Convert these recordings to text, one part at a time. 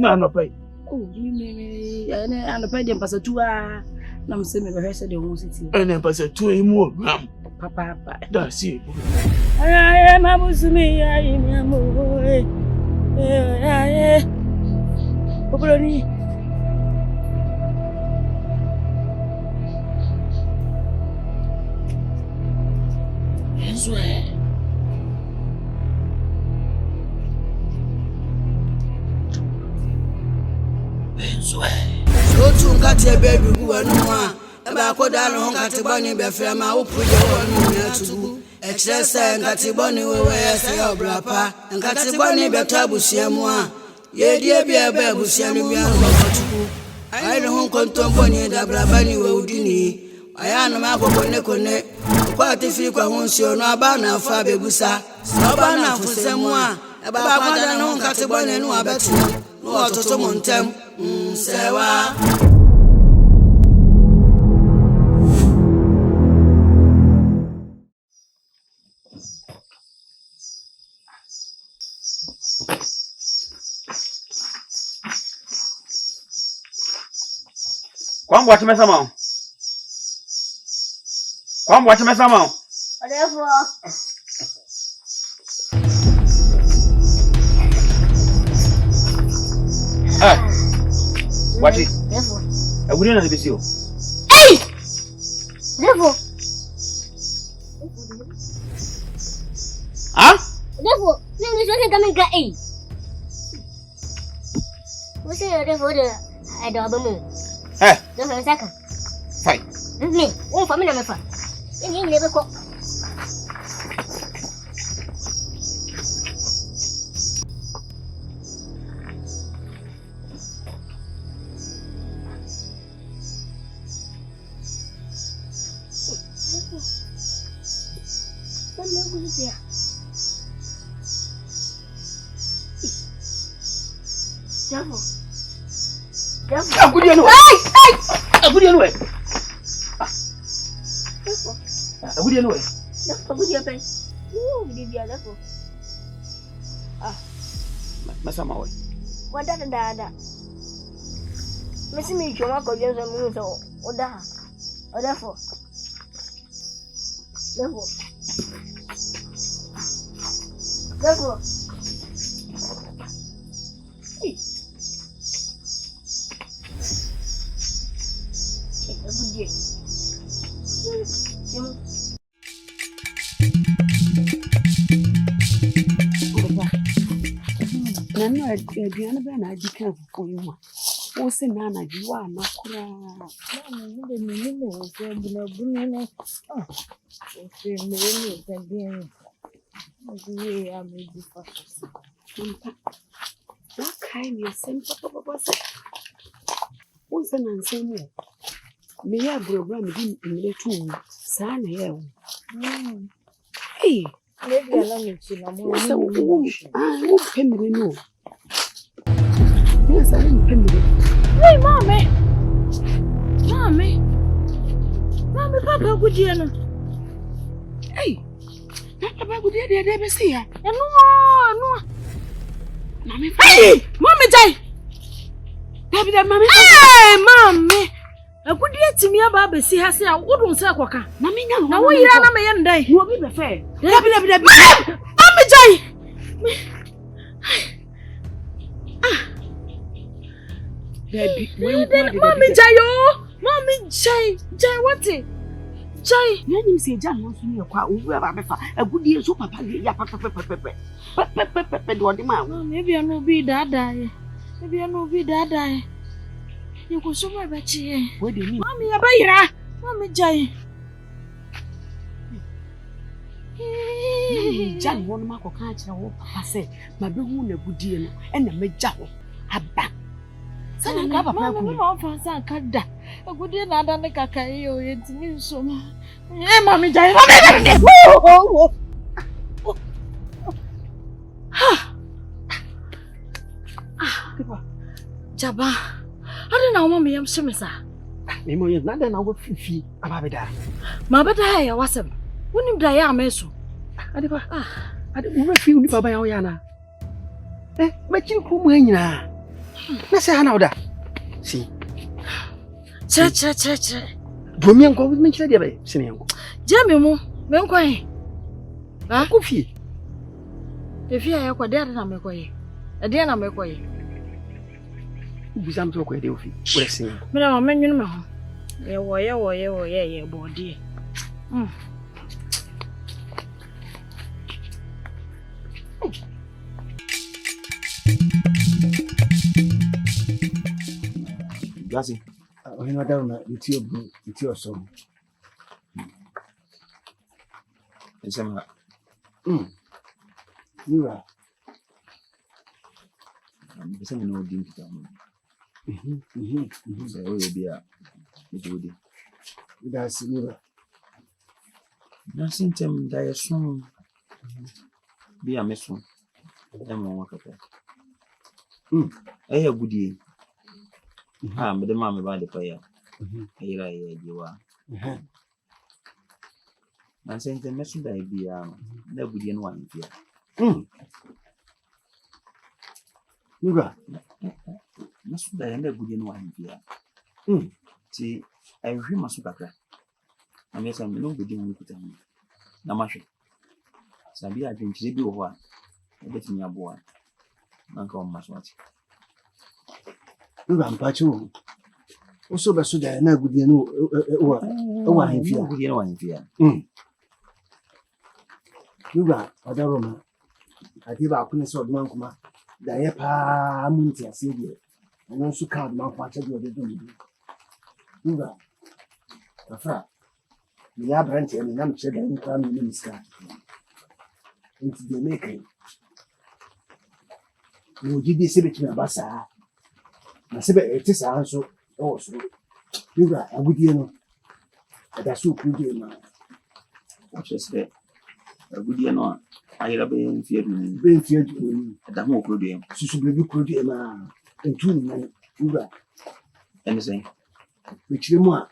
Na no pay. Oh, me and pay them pass two na me say me be say the whole city. And then pass two emu ram. Papa. That's it. Ay mabusumi ay mi amo. Obroni. Enswe. So to Nkate bedu anwa eba koda no Nkate boni be frɛ ma wo puje wonu na tugu exercise Nkate boni we se obrapa Nkate boni be to abusua mu a ye die bia ba abusua no bia no tugu ai no kontom boni da braba ni we udini aya no ma kone kwa tifi kwa hunsi no aba na fa bebusa so ba na fusemu a eba koda no Nkate boni no abetu no ototo montem sewa Kwangu atimesa mao. Odefo. Watch it. Odefo. I wouldn't have this you. Hey! Odefo. Huh? Odefo, you just coming ga eh. What's the odefo de I don't know. Hey, Don't have a second. fine. Me, one for me na me fa. You never go. Masama way. What that? Missing me, you walk against a moon so Oda. Odefo. Nano aduane be na adika fufu yi wa. Wo se na na ji wa na kura. Na me no se buna na. Ah. Se me no se bien. Oye ya me di fa. Na kai ni sempa papa se. Wo se na nsemu. Me ya program di mire tu. Sa na ye wo. Hey, Maybe I don't need to know. so wo pemire no. Yes, I didn't pay. Hey, mommy, Papa, good year. Hey, Papa, good year, they see ya. No. Mommy, hey, mommy, die. David, mommy, hey, mommy. A good year to me about see her say, I wouldn't say, Waka. Mommy, now we are not a day. You will be fair. Mommy, die. Baby, Mommy Jayo, Mommy Jay, what it? Jay, you say, John wants me a quite a good year, so Papa, maybe I know be that die. Maybe I know be that die. You could so much bet you. What do you mean? Mommy, a bayer, Mommy Jay. John won't mark or catch a whoop. I say, my big wound a good deal and a major. A back. Sana ngaba pa ku. Mama fansa kada. Agudi na ada ne kakai o yentimi so ma. Mami jai. Jaba. Ada na mama yam shemesa. Me mo yen na da na wo fifi ababeda. Ma beda ya wasem. Wonim da ya ameso. Ade ba. Ade wo fi uni baba ya wo ya na. Me chi ku mu anyina. Na say how da. See. Cha. Bomi enko me kire dia be. Sine enko. Jami mu, me nkwan. Ha? Kofi. Efi aye kwa dia na me kwaye. E dia na me kwaye. Ubisam to kwa dia ofi. Ure sine. Me na me nwunu me ho. Ye wo body. Gyasi. Ohe na dawo na iti obu, iti osom. Nsema. Niwa. Bisa me no din kita mo. Say o ye bia. Me jodi. That's niwa. Na sintem da yeso. Bia meso. Emo wakata. Eya gudie. Me de ma me ba de pa ya. Ira ye jiwa. Na sintem meso da bia. Na gudie no wan bia. Niwa. Meso da ya na gudie no wan bia. Ti ahwe maso kakra. Na me say me no gudie mo kuta mo. Na mahwe. Sabi adwenkyire bi wo ho a. E betimi aboa. Nanka o maso ati. Niwa mpacho. Oso be so da na gudie no wa hemfia. Gudie no wan hemfia. Niwa adaroma. Ati ba ku ne so Oduma nkoma. Da ye pa munti ase die. Ano so ka Oduma nkoma che de odedo mi. Niwa. Afra. Mi ya branch e na mche da nkwa mi ni miska. Nti de make. Mo gidi se betimi abasa. Na se be eti sa nso e wo so. Niwa agudie no. Ada so kudie ma. O chese. Gudie no ayira be mfie du. Be mfie du. Da mo kudie. Susu be kudie ma. Ntu ni niwa. Ene say. Wechire mu a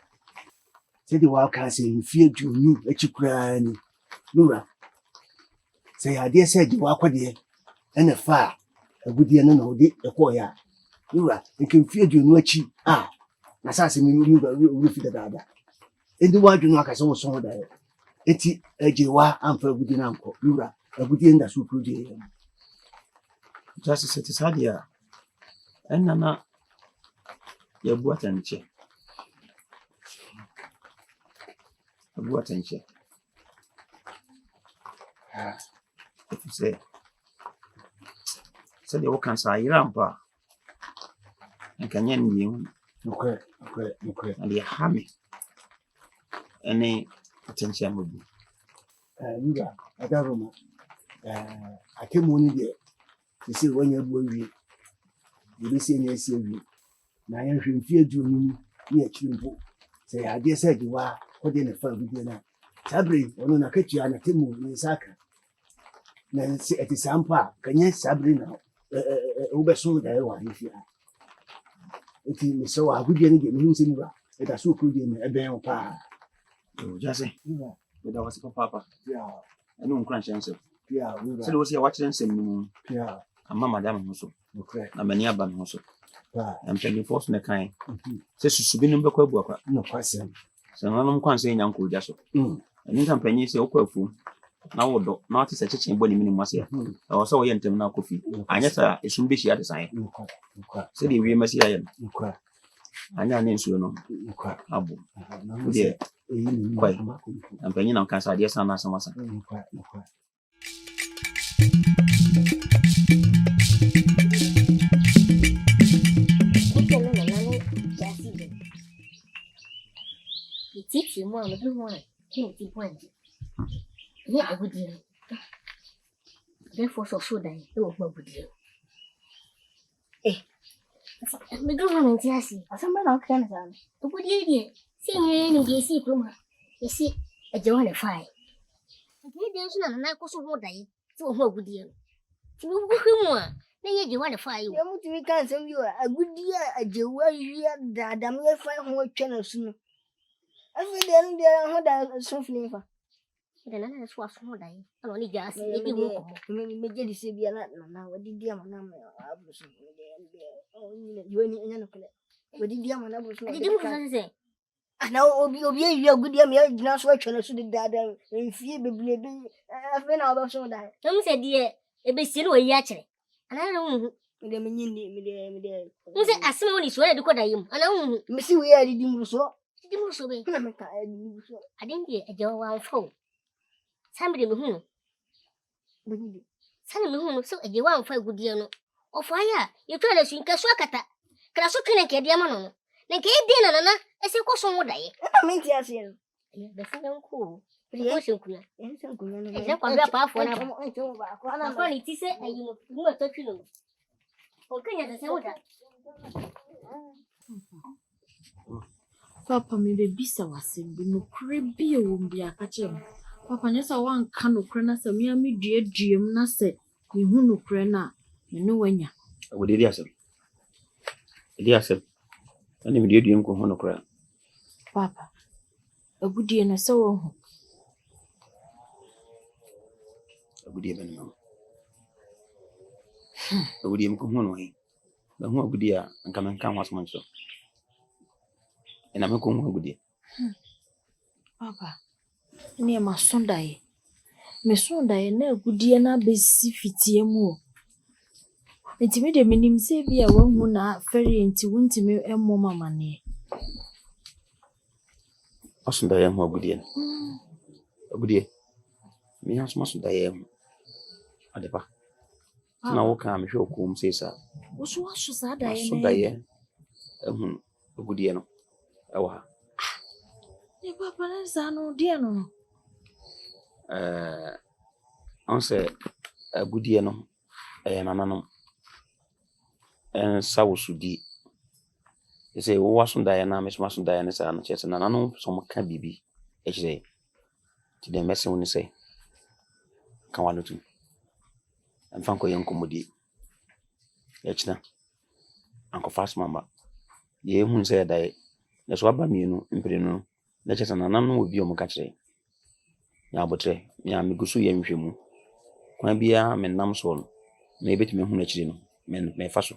se de wa ka se mfie du achikura ni. Niwa. Se ya de se de wa kwade ene fa agudie no na odi ekọ ya. Niwa, nke mfie du achi na sa se mi wi fi da. Endi wa dwunu aka se wo so da. Eti ejewa amfa agudie na nko. Niwa, agudie nda so kudie. Just set his idea. And na ya buata nche. Buata nche. If you say the wokan sa irampa. Nkanyen ni Okay. and ya hame. Any attention will be. Niwa, adaroma. Akemu ni de. Se wonye bu awie. Bi se nya se awie. Na ya hwe mfie du ni ni akimpo. Se ya de se diwa, ko de ne fa agudie na. Sabri ono na katua na temu ni saka. Na se eti sampa kanye sabri na ubeso da ya wa hifia. Eti mi so agudie ni de mi hu se ni ba. Eta so kudie me eben pa. Gyasi. Niwa. Weda wasi papa. Yeah. Enu nkran chance. Yeah, niwa. Se do se ya watch nsem ni. Yeah. Amma madam ho so. Okay. Na mani aba no so. Yeah. Am telling force na kan. Se susubi no bekọ abu akwa. No kwasem. Se nanom kwanse nya nko gya so. Eni kampanyi se okọ afu. Na wodo na ati se cheche boni mini mwase. E wo so wo ye ntem na Kofi. Anya sa esum be hia de san. Okay. Se de wie masi aye. Okay. Anya na nsuo no. Okay. Abu. Na De ni kwai. Kampanyi na kan sa de san na samasa. Okay. Titi moi me do moi qui ti point. Ni agudi. Therefore so dai e wo agudi. Me do moi Gyasi. Asamba na kan sa. Agudi die. Si ni Gyasi kuma. Esi ejewa le fai. Agudi die so na ko so ho dai. Ti wo agudi. Ti wo hwemu a na ye ejewa le fai. Ya mutu mi kan sem yo agudi ejewa yia dadam ye fai ho twa na su no. Every day, ho da so finifa. Then I was small day. I only gas. Me je di se bia na wadi dia mana me abusu me oh you ni no kle wadi dia mana abusu I didn't say. na obi ya gudia me gina so atwa na so de dada mfie beblebe afi na obaso da Some said, dear, a bit still way actually. And I don't know. me nyini Who said, as soon as you read the code I am. And I don't me si we adi dimu so know. na me ka adi so I didn't hear a jaw one phone. Somebody who Bediide send me home so a jaw for a good deal. Or fire, you try to swing a swakata. Crasso can get Odiamono. Then get dinner, as you cause one day. na me ti ase no The second cool. ense kunya no I'm funny to say, and you know, touching them. Okay, as I said, Papa me bebisa wasɛm bi no kure bi ɛwɔ bi aka kyerɛ me. Papa nyɛ sɛ wanka no kure na sɛ me ami duaduam na sɛ me hu no kure na me no wanya. Wodi asem. Edi asem. Ani me duaduam ko ho no kra. Papa agudie no sɛ wo hu. Agudie bɛ no. Agudie mko ho no he. Ba ho agudie a anka menka ho asoma nso. Ena me ko ho agudie. Papa ne ma sondae. Me sondae na agudie na besi fitie mu. Enti me de menim sɛ bi a wahu na fɛre enti wontimi emmo mama ne. Asondae ho agudie no. Agudie. Me ha soma sondae ho. Adepa. Na wo ka me hwe okum sesa. Wo so aso sa dae na. Sondae ho agudie no. Ewa. Ne papa na sa no de no. Onse agudie no nananom ensa wosudi ese wo wasondae na mesoma sondae ne sa no chese nananom so mo ka bibi ehire ti de mese woni se kan wanotu amfa ko yenkomodi echina anko fast mama ye hun se dai na so aba mienu mpirenu na chese nananom obi o mo ka kire ya botre ya migusu ye nhwemu kwa bia menam so no na ebetime hu na kire no me fa so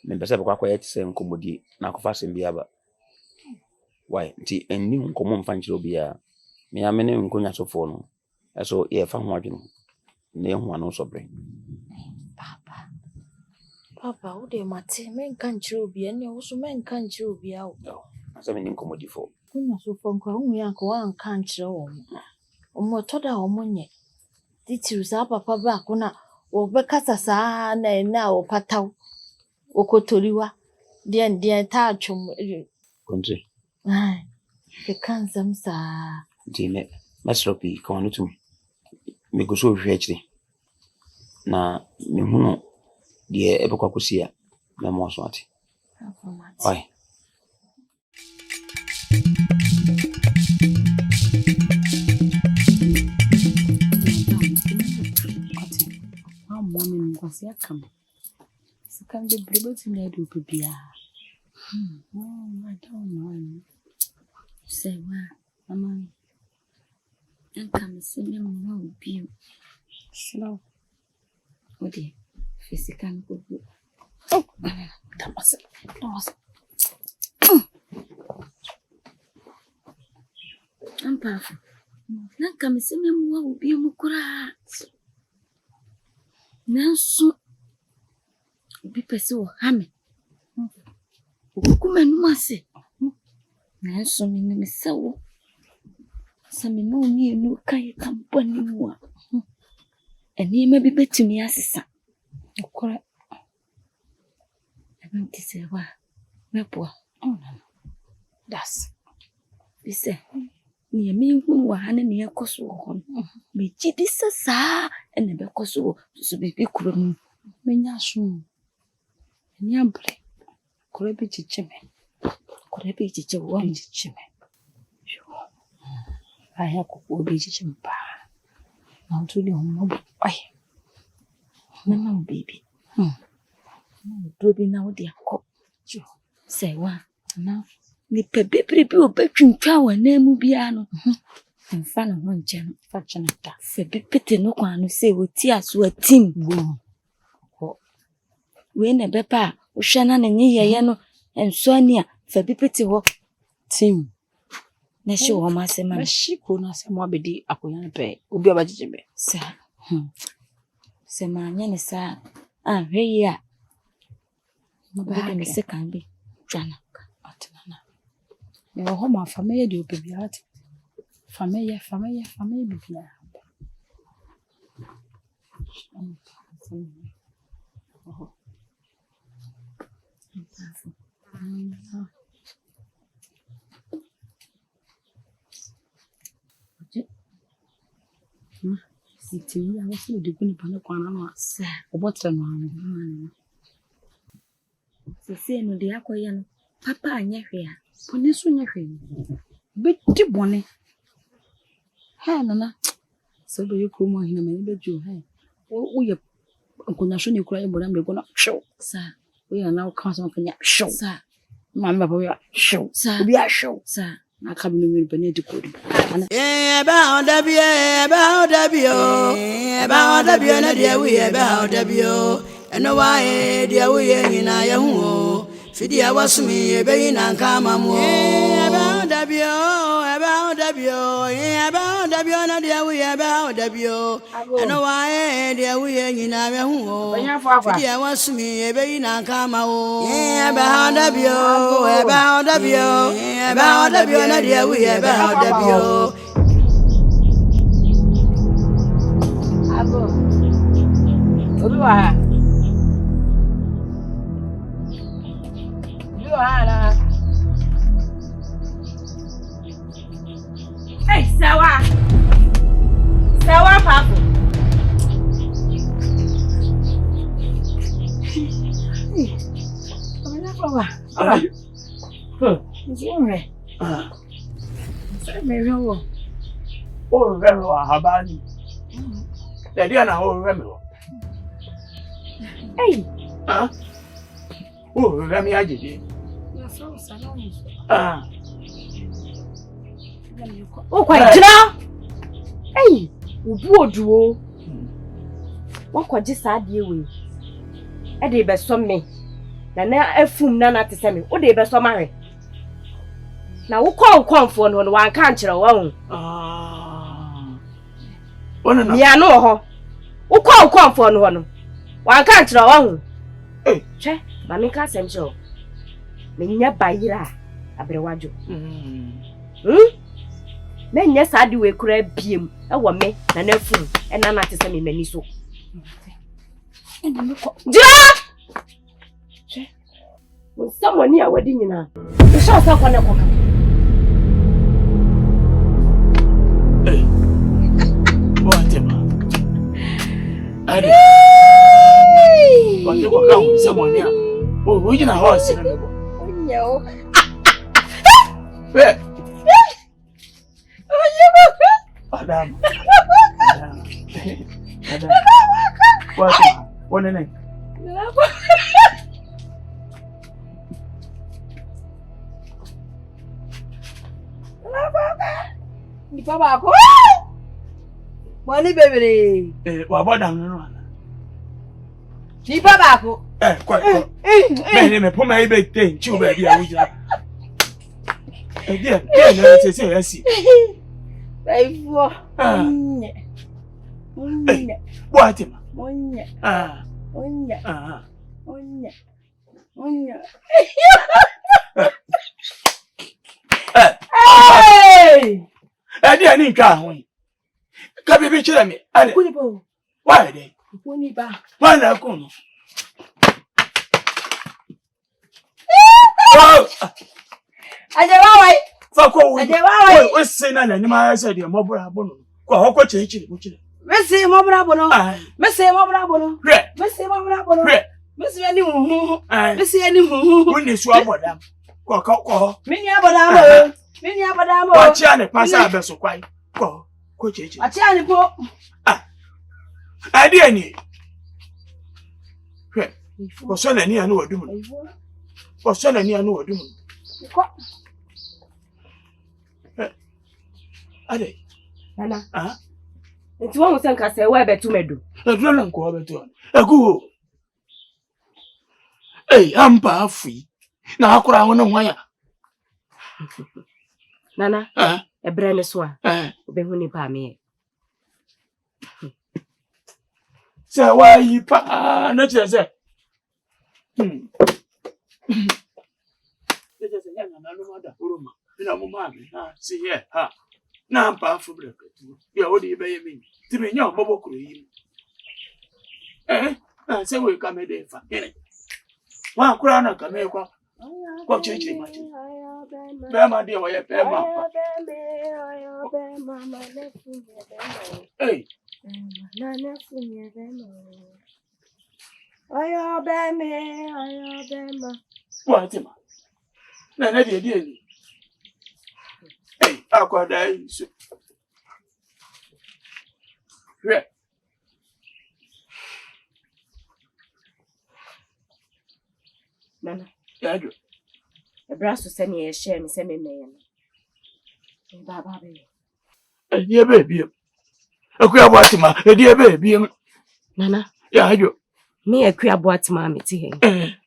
me pese be kwa kwa yeti se nkomodi na akofa sem bia ba why nti enni nkomo mfa nkire obi a me ya mene nkonya sofo no eso ye fa ho adweno na ehu ano so bre Papa wo de mate men kan nkire obi ene wo so men kan nkire obi a wo asa me nkomodi fo kunya so fo nkwa hu ya nko wan kan nkire wo mo toda wo monye titiru sa papa ba ko na wo be kasa sa na wo pataw wo kotoriwa den ta atwom kontre ai ke kan zamsa dine masropi ko anutu me go so hwe akire na me hu de ebekwa kosia na mo so ati oi Morning was ya come. Can be able to let you be. Oh, I don't know. Say, well, Mama, and come see me more be slow. Oh, dear, physical good. Oh, that was I'm powerful. Now come see me more be mukura. Nanso obi pese wo hame okuma numa se nanso me sewo same no ni enu kai kampani mu a eni ma bi betumi asesa okora enti se wa mepo das bise ni me hu wa hane ne yakoso ho me gidi sasa ene be koso so be bi kuro mu menya so enya bre kuro bi chichime wo chichime aya ko bi chichime pa na ntuli ho mo ai mama baby do bi na wo de akọ say wa na ni pe bebre bi obetwintwa wa na mu bia no Mfano ho nchen fa chenata. Se bipete no kwa no se woti aso atim. We na bepa wo hwe na ne yeye no enso ani a fa bipete ho Tim. na shi wo ma se ma. Mashiko na se mo abedi akonya pe. Obi abajijebe. Sa. Se ma nya ne sa hwe yi a. Mo ba ne se kan bi twana Atenana. Ne ho ma fameye de obi ati. Fameye bibia. Siti ya wasi de kuni pana kwa na sa. obotre no Se no de akoye no papa anya hwe a. Bone so nya hwe. Beti bone. Ha nana. So be ko mo hina me be ju ha. Wo ye nkonya so ne kura ye bone me go na show. Sa. Wo ya na ka so nkonya show. Sa. Mama baba ya show. Sa. Obi a show. Sa. Na ka bi me bene di ko di. Eba odabie na dia wi eba odabio. Eno wa e dia wi nyina ye hu. Fidi awasumi ebe ina nkama mu. Eba odabio na dia wi eba odabio. Eno wa e dia wi nyina ye hu. Fidi awasumi ebe ina nkama o. Eba odabio na dia wi eba odabio. Oduma. Hey, sawa papo. Olha baba. Nzure. Sai me yo. O remo habani. Dia na o remo. Hey. O remo ajije. Na so salon. O kwa jira. Hey, obu oduo. Won kwaje sa de we. E de be so me. Na afum na te se me. O de be so mare. Na wo konfo no wan kan kire wo hu. Ona na. Mi anu ho. Wo konfo no wan kan kire wo hu. Che, ma mi ka sem jo. Me nya bayira abrewajo. Me nya sa de we kura biem e wo me na afum e na te se me mani so. Jira! Che. Wo someone a wadi nyina. E sha sa kwa na kwa. Ade. Wanje kwa kawo someone a. O yina horse na lebo. Onyo. Adam. What name? Ni baba ko. Money baby. Wa Bodom no. Ni baba ko. Kwa. Me po mai be ten chi ba bia wo jira. Dia, na se asi. Baifo. What him? Onya. Hey! Dia ni nka ho. Ka bibi kire me. Ade. Kunibo. Why dey? Kuniba. Why na ko no? Ajewa wai. Fako we. Ajewa wai. We say na ni ma say dey mo bra bono. Ko hokko chiri mo chiri. Mesi mo bra bono. Mesi mo bra bono. Re. Mesi mo bra bono. Re. Mesi ani hu. Mesi ani hu. Woni su abodam. Ko. Mini abodam. Mini abodam. Wa chia ne pasa abeso kwai. Ko chiri. Achi ani ko. Ade ani. Re. Ko so na ni anu Oduma. Ko so na ni anu Oduma. Ko. Ade. Nana. Nti won se nka se we betu medu. Edura na nko betu. Egu. Ampa afi. Na akura ho ne hwan. Nana. Ebre ne so a. Obehu ni pa me. Se wa yi pa na che se. Ejese ya na no mada uruma. Ina mo ma me. Si here. Na ampa afu breketu. Ya odi be ye mi. Ti me nya obobo kuro yi. Se we ka me de fa. Wa kura na ka me kwa. Kwa chichi ma chi. Be ma de wa ye be ma. Nana funye bema. Ayo bema. What am I? Nana dear. Akwa dai so. Nana. Yado. Ebraso se ne ye share me se me me. Baba be. Dear baby. Akuya boatima, dear baby. Nana. Yado. Me akuya boatima me ti he.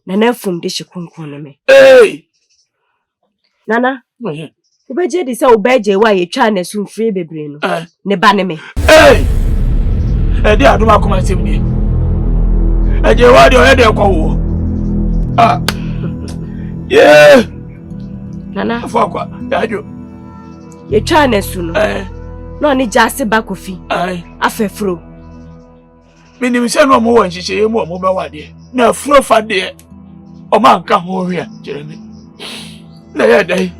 Nana fum de shikunkun ne me. Nana. Ubeje di se ubeje wa ye twa na sun free bebre no. Ne ba ne me. Ede aduma kuma semni. Eje wa de o de ko wo. Nana. Afakwa, yajo. Ye twa na sun no. No ni Gyasi ba Kofi. Afefro. Minim se no mo wanhihye ye mo be wade. Na afro fa de o man ka ho hwe Jeremy. Na ye dai.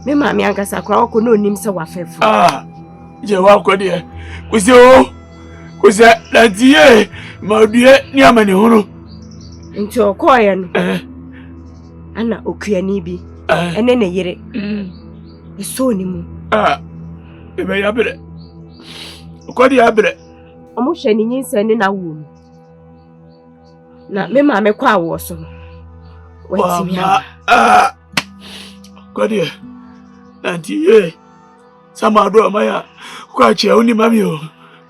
Me ma mi ankasa kwa okọ no nim se wa fefro. Je wa ko de. Kuze la die ma due ni amani hunu. Nti okọ ye no. Ana okuani bi. Ene ne yire. Eso ni mu. Ebe ya bere. Okodi ya bere. Omo hwe ni nyinsa ni na wo mu. Na me ma me kwa awo so no. Wati ya. Okodi. Nanti sama do maya kwa che uni mami o.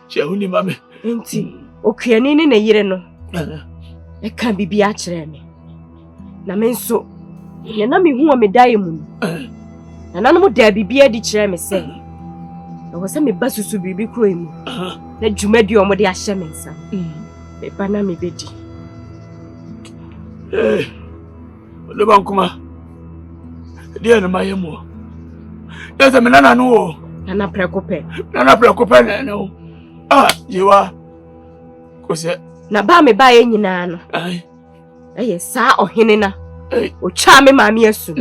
Che uni mami. Nti okuani ni ne yire no. E ka bibi a kire me. Na me nso ye na me hu o me dai mu. Na nanu da bibi a di kire me se. Na wo se me basusu bibi kro emu. Na dwumadi o mo de ahye me nsa. Me ba na me bedi. Lo bankuma. Dia na mayemo. Yesa me nana no. Nana prekope. Nana prekope na no. Yewa. Kose. Na ba me ba ye nyina no. Eye sa ohene na. O cha me ma me asu.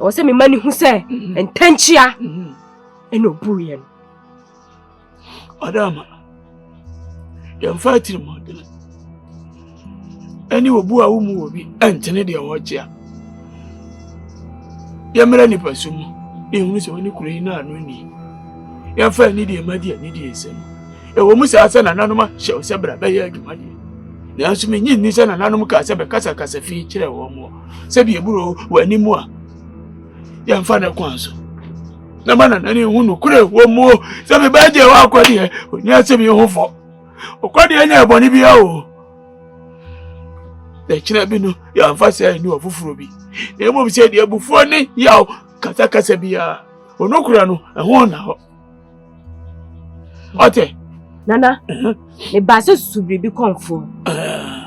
O se me mani hu se entanchia. Eno buye no. Adama. Yam fatiri mo de. Ani obu a wo mu obi entene de wo chia. Yamra ni pasumu. Ehunu se woni kuro yi na anu ni. Ya fa ni de madi ani de esem. E wo mu se asa na nanoma hye o se bra ba ya adwuma de. Na asu me nyin ni se na nanom ka se be kasa kasa fi kire wo mo. Se bi eburo wani mu a. Ya mfa na kwanso. Na mana nani hunu kure wo mu se be ba je wa akwade e. Oni ase bi ho fo. Okwade anya eboni bi a o. De kire bi no ya mfa se ni ofufuro bi. Na emo bi se de abufuo ni ya kasa kasa bi a. Onokura no ehon na ho. Ote Nana, me ba se subri bi konfo.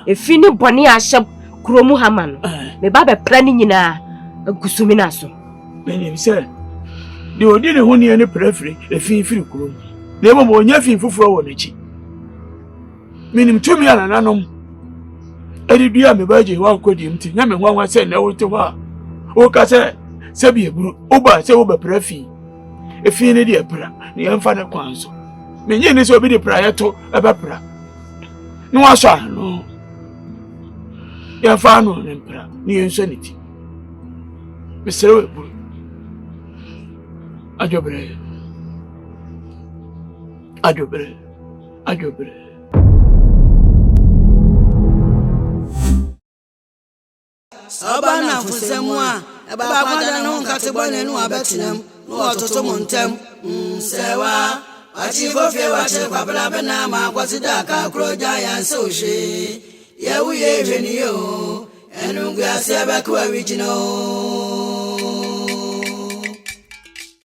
Efi ni boni ahye kromu hama no. Me ba be pra ni nyina agusumi na so. Me se de odi ne ho ne ne prefri efi firi kromu. Na emo mo nya fi fufuro wo n'echi. Minim tumi ana nanom. Edi dua me ba je wa kwadi mti. Nya me nwanwa se na wo te wa. O ka se bi eburu. O ba se wo be prefi. Efi ne de epra. Ne yemfa ne kwanso. Menye ni so bi de prayer to ebepra. No aso no. Ya fa no ne mpra. Ni enso niti. Mesere we bu. Ajobre. Sabana fusemwa. Eba kwada no Nkate bone no abetinam. no to montem sewa achi fofie wa che kwabla bena ma kwasida ka kroja ya sohwe ye wuye hweni yo enu gwa se ba kwa wijino